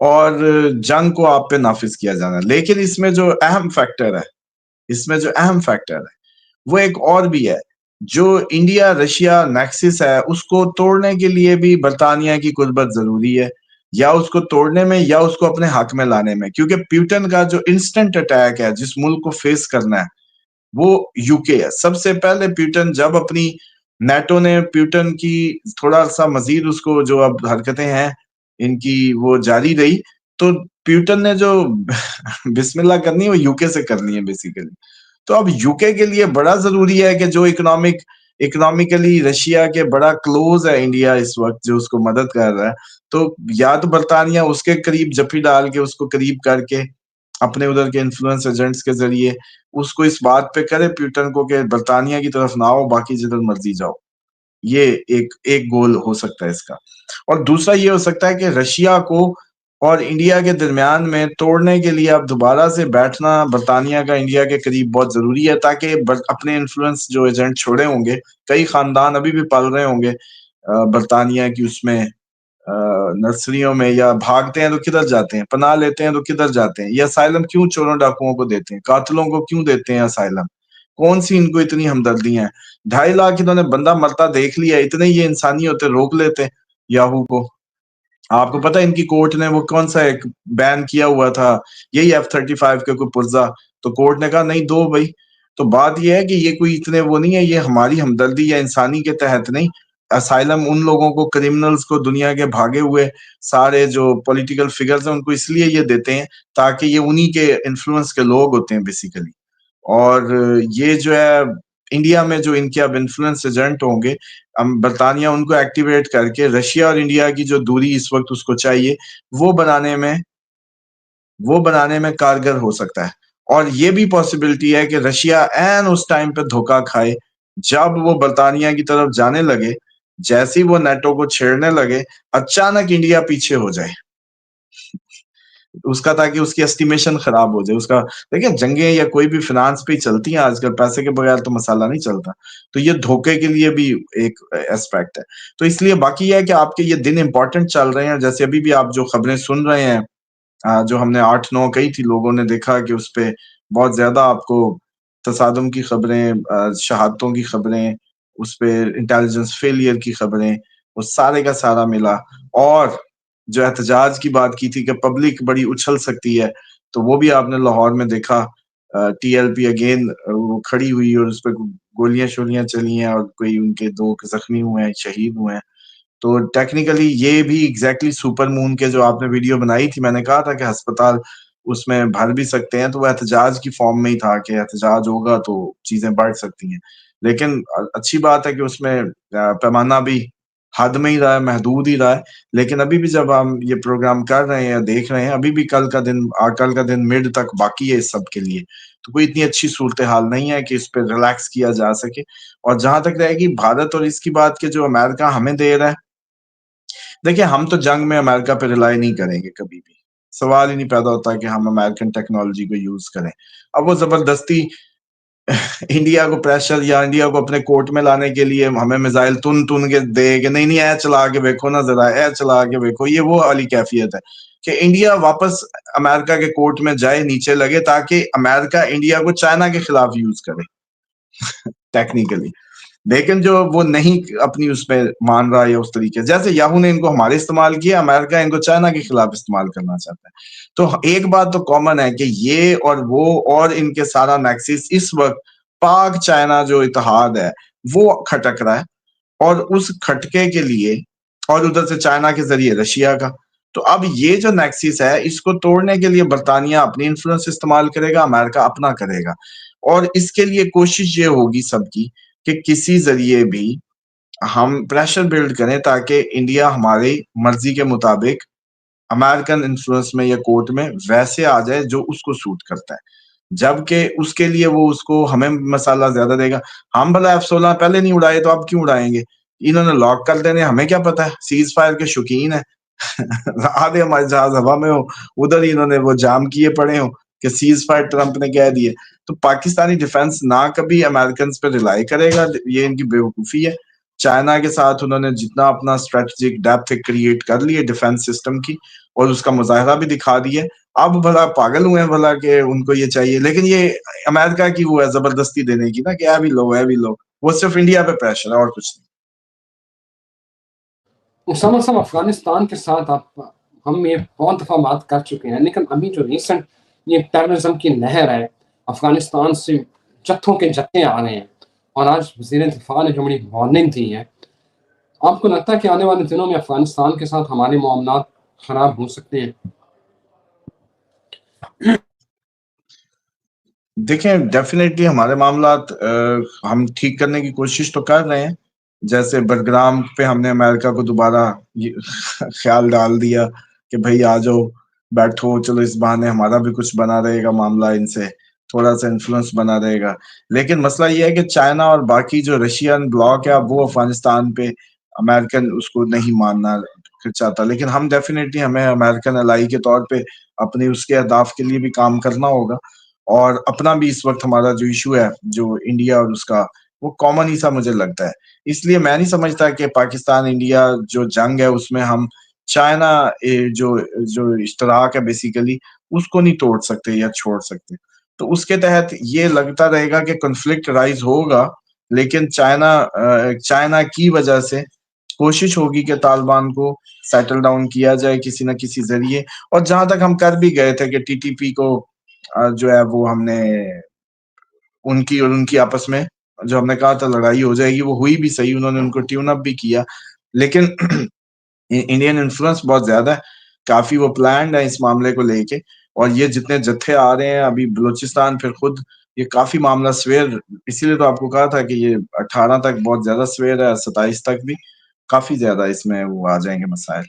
اور جنگ کو آپ پہ نافذ کیا جانا. لیکن اس میں جو اہم فیکٹر ہے، وہ ایک اور بھی ہے. جو انڈیا رشیا نیکسس ہے اس کو توڑنے کے لیے بھی برطانیہ کی قربت ضروری ہے، یا اس کو توڑنے میں یا اس کو اپنے حق میں لانے میں. کیونکہ پیوٹن کا جو انسٹنٹ اٹیک ہے جس ملک کو فیس کرنا ہے وہ یو کے ہے. سب سے پہلے پیوٹن جب اپنی نیٹو نے پیوٹن کی تھوڑا سا مزید اس کو جو اب حرکتیں ہیں ان کی وہ جاری رہی، تو پیوٹن نے جو بسم اللہ کرنی ہے وہ یو کے سے کرنی ہے بیسیکلی. تو اب یو کے لیے بڑا ضروری ہے کہ جو اکنامکلی رشیا کے بڑا کلوز ہے انڈیا اس وقت، جو اس کو مدد کر رہا ہے، تو یا تو برطانیہ اس کے قریب جپی ڈال کے اس کو قریب کر کے اپنے ادھر کے انفلوئنس ایجنٹس کے ذریعے اس کو اس بات پہ کرے پیوٹن کو کہ برطانیہ کی طرف نہ آؤ، باقی جدھر مرضی جاؤ. یہ ایک گول ہو سکتا ہے اس کا. اور دوسرا یہ ہو سکتا ہے کہ رشیا کو اور انڈیا کے درمیان میں توڑنے کے لیے اب دوبارہ سے بیٹھنا برطانیہ کا انڈیا کے قریب بہت ضروری ہے، تاکہ اپنے انفلوئنس جو ایجنٹ چھوڑے ہوں گے، کئی خاندان ابھی بھی پل رہے ہوں گے برطانیہ کی اس میں نرسریوں میں، یا بھاگتے ہیں تو کدھر جاتے ہیں، پناہ لیتے ہیں تو کدھر جاتے ہیں، یہ اسائلم کیوں چوروں ڈاکوؤں کو دیتے ہیں، قاتلوں کو کیوں دیتے ہیں اسائلم، کون سی ان کو اتنی ہمدردیاں ہیں. 2.5 لاکھ انہوں نے بندہ مرتا دیکھ لیا، اتنے یہ انسانی ہوتے روک لیتے یاہو کو. آپ کو پتا ان کی کورٹ نے وہ کون سا ایک بین کیا ہوا تھا، یہی F-35 کے کوئی پرزہ، تو کورٹ نے کہا نہیں دو بھائی. تو بات یہ ہے کہ یہ کوئی اتنے وہ نہیں ہے، یہ ہماری ہمدردی یا انسانی کے تحت نہیں. اسائلم ان لوگوں کو، کریمنلز کو، دنیا کے بھاگے ہوئے سارے جو پولیٹیکل فگرز ہیں ان کو اس لیے یہ دیتے ہیں تاکہ یہ انہی کے انفلوئنس کے لوگ ہوتے ہیں بیسیکلی. اور یہ جو ہے انڈیا میں جو ان کے اب انفلوئنس ایجنٹ ہوں گے، برطانیہ ان کو ایکٹیویٹ کر کے رشیا اور انڈیا کی جو دوری اس وقت اس کو چاہیے وہ بنانے میں کارگر ہو سکتا ہے. اور یہ بھی پاسبلٹی ہے کہ رشیا این اس ٹائم پہ دھوکہ کھائے جب وہ برطانیہ کی طرف جانے لگے، جیسے وہ نیٹو کو چھیڑنے لگے، اچانک انڈیا پیچھے ہو جائے اس کا، تاکہ اس کی اسٹیمیشن خراب ہو جائے اس کا. دیکھیں جنگیں یا کوئی بھی فنانس پہ ہی چلتی ہیں آج کل، پیسے کے بغیر تو مسالہ نہیں چلتا. تو یہ دھوکے کے لیے بھی ایک ایسپیکٹ ہے. تو اس لیے باقی ہے کہ آپ کے یہ دن امپورٹنٹ چل رہے ہیں. جیسے ابھی بھی آپ جو خبریں سن رہے ہیں، جو ہم نے 8-9 کہی تھی، لوگوں نے دیکھا کہ اس پہ بہت زیادہ آپ کو تصادم کی خبریں، شہادتوں کی خبریں، اس پہ انٹیلیجنس فیلئر کی خبریں، وہ سارے کا سارا ملا. اور جو احتجاج کی بات کی تھی کہ پبلک بڑی اچھل سکتی ہے، تو وہ بھی آپ نے لاہور میں دیکھا. ٹی ایل پی اگین وہ کھڑی ہوئی اور اس پہ گولیاں شولیاں چلی ہیں، اور کوئی ان کے 2 زخمی ہوئے ہیں، شہید ہوئے ہیں. تو ٹیکنیکلی یہ بھی ایگزیکٹلی سپر مون کے جو آپ نے ویڈیو بنائی تھی، میں نے کہا تھا کہ ہسپتال اس میں بھر بھی سکتے ہیں، تو وہ احتجاج کی فارم میں ہی تھا کہ احتجاج ہوگا تو چیزیں بڑھ سکتی ہیں. لیکن اچھی بات ہے کہ اس میں پیمانہ بھی حد میں ہی رہا ہے، محدود ہی رہا ہے. لیکن ابھی بھی جب ہم یہ پروگرام کر رہے ہیں یا دیکھ رہے ہیں، ابھی بھی کل کا دن مڈ تک باقی ہے اس سب کے لیے. تو کوئی اتنی اچھی صورتحال نہیں ہے کہ اس پہ ریلیکس کیا جا سکے. اور جہاں تک رہے گی بھارت اور اس کی بات کہ جو امریکہ ہمیں دے رہا ہے، دیکھیں ہم تو جنگ میں امریکہ پہ ریلائی نہیں کریں گے کبھی بھی. سوال ہی نہیں پیدا ہوتا کہ ہم امریکن ٹیکنالوجی کو یوز کریں. اب وہ زبردستی انڈیا کو پریشر یا انڈیا کو اپنے کورٹ میں لانے کے لیے ہمیں میزائل تن کے دے کہ نہیں اے چلا کے دیکھو نا ذرا، اے چلا کے دیکھو، یہ وہ والی کیفیت ہے کہ انڈیا واپس امریکہ کے کورٹ میں جائے، نیچے لگے، تاکہ امریکہ انڈیا کو چائنا کے خلاف یوز کرے ٹیکنیکلی. لیکن جو وہ نہیں اپنی اس میں مان رہا ہے اس طریقے، جیسے یاہو نے ان کو ہمارے استعمال کیا، امریکہ ان کو چائنا کے خلاف استعمال کرنا چاہتا ہے. تو ایک بات تو کامن ہے کہ یہ اور وہ اور ان کے سارا نیکسس اس وقت پاک چائنا جو اتحاد ہے وہ کھٹک رہا ہے. اور اس کھٹکے کے لیے، اور ادھر سے چائنا کے ذریعے رشیا کا، تو اب یہ جو نیکسس ہے اس کو توڑنے کے لیے برطانیہ اپنی انفلوئنس استعمال کرے گا، امریکہ اپنا کرے گا. اور اس کے لیے کوشش یہ ہوگی سب کی کہ کسی ذریعے بھی ہم پریشر بلڈ کریں تاکہ انڈیا ہماری مرضی کے مطابق امریکن انفلوئنس میں یا کورٹ میں ویسے آ جائے جو اس کو سوٹ کرتا ہے. جبکہ اس کے لیے وہ اس کو ہمیں مسالہ زیادہ دے گا. ہم بھلا F-16 پہلے نہیں اڑائے تو اب کیوں اڑائیں گے؟ انہوں نے لاک کر دینے، ہمیں کیا پتا ہے، سیز فائر کے شوقین ہے آدھے ہمارے جہاز ہوا میں ہو، ادھر ہی انہوں نے وہ جام کیے پڑے ہوں کہ سیز فائر ٹرمپ نے کہہ دیے. تو پاکستانی ڈیفنس نہ کبھی امریکنز پہ ریلائی کرے گا، یہ ان کی بیوقوفی ہے. چائنا کے ساتھ انہوں نے جتنا اپنا اسٹریٹجک ڈیپتھ کریٹ کر لی ہے ڈیفنس سسٹم کی، اور اس کا مظاہرہ بھی دکھا دیا. اب بھلا پاگل ہوئے ہیں بھلا کہ ان کو یہ چاہیے, لیکن یہ امریکہ کی وہ ہے زبردستی دینے کی نا کہ اے بھی لو اے بھی لو, وہ صرف انڈیا پہ پریشر ہے اور کچھ نہیں. اسامہ صاحب افغانستان کے ساتھ ہم یہ بہت دفعہ بات کر چکے ہیں, لیکن ابھی جو ریسنٹ یہ ٹیررزم کی لہر ہے, افغانستان سے جتھوں کے جتھے آ رہے ہیں, اور آج وزیر دفاع نے جو بڑی وارننگ دی ہے, آپ کو لگتا ہے کہ آنے والے دنوں میں افغانستان کے ساتھ ہمارے معاملات خراب ہو سکتے ہیں؟ دیکھیں ڈیفینیٹلی ہمارے معاملات ہم ٹھیک کرنے کی کوشش تو کر رہے ہیں. جیسے بڈگرام پہ ہم نے امریکہ کو دوبارہ خیال ڈال دیا کہ بھائی آ جاؤ بیٹھو, چلو اس بہانے ہمارا بھی کچھ بنا رہے گا معاملہ, ان سے تھوڑا سا انفلوئنس بنا رہے گا. لیکن مسئلہ یہ ہے کہ چائنا اور باقی جو رشین بلاک ہے اب وہ افغانستان پہ امریکن اس کو نہیں ماننا چاہتا. لیکن ہم ڈیفینیٹلی ہمیں امریکن الائی کے طور پہ اپنی اس کے اہداف کے لیے بھی کام کرنا ہوگا. اور اپنا بھی اس وقت ہمارا جو ایشو ہے جو انڈیا اور اس کا, وہ کامن ہی سا مجھے لگتا ہے. اس لیے میں نہیں سمجھتا کہ پاکستان انڈیا جو جنگ ہے اس میں ہم چائنا جو اشتراک ہے بیسیکلی اس کو نہیں توڑ سکتے یا چھوڑ سکتے. تو اس کے تحت یہ لگتا رہے گا کہ کنفلکٹ رائز ہوگا, لیکن چائنا کی وجہ سے کوشش ہوگی کہ طالبان کو سیٹل ڈاؤن کیا جائے کسی نہ کسی ذریعے. اور جہاں تک ہم کر بھی گئے تھے کہ ٹی ٹی پی کو جو ہے وہ ہم نے ان کی اور ان کی آپس میں جو ہم نے کہا تھا لڑائی ہو جائے گی, وہ ہوئی بھی صحیح, انہوں نے ان کو ٹیون اپ بھی کیا. لیکن انڈین انفلوئنس بہت زیادہ ہے, کافی وہ پلانڈ ہے اس معاملے کو لے کے. اور یہ جتنے جتھے آ رہے ہیں ابھی بلوچستان, پھر خود یہ کافی معاملہ سویر, اسی لیے تو آپ کو کہا تھا کہ یہ 18 تک بہت زیادہ سویر ہے, 27 تک بھی کافی زیادہ اس میں وہ آ جائیں گے مسائل.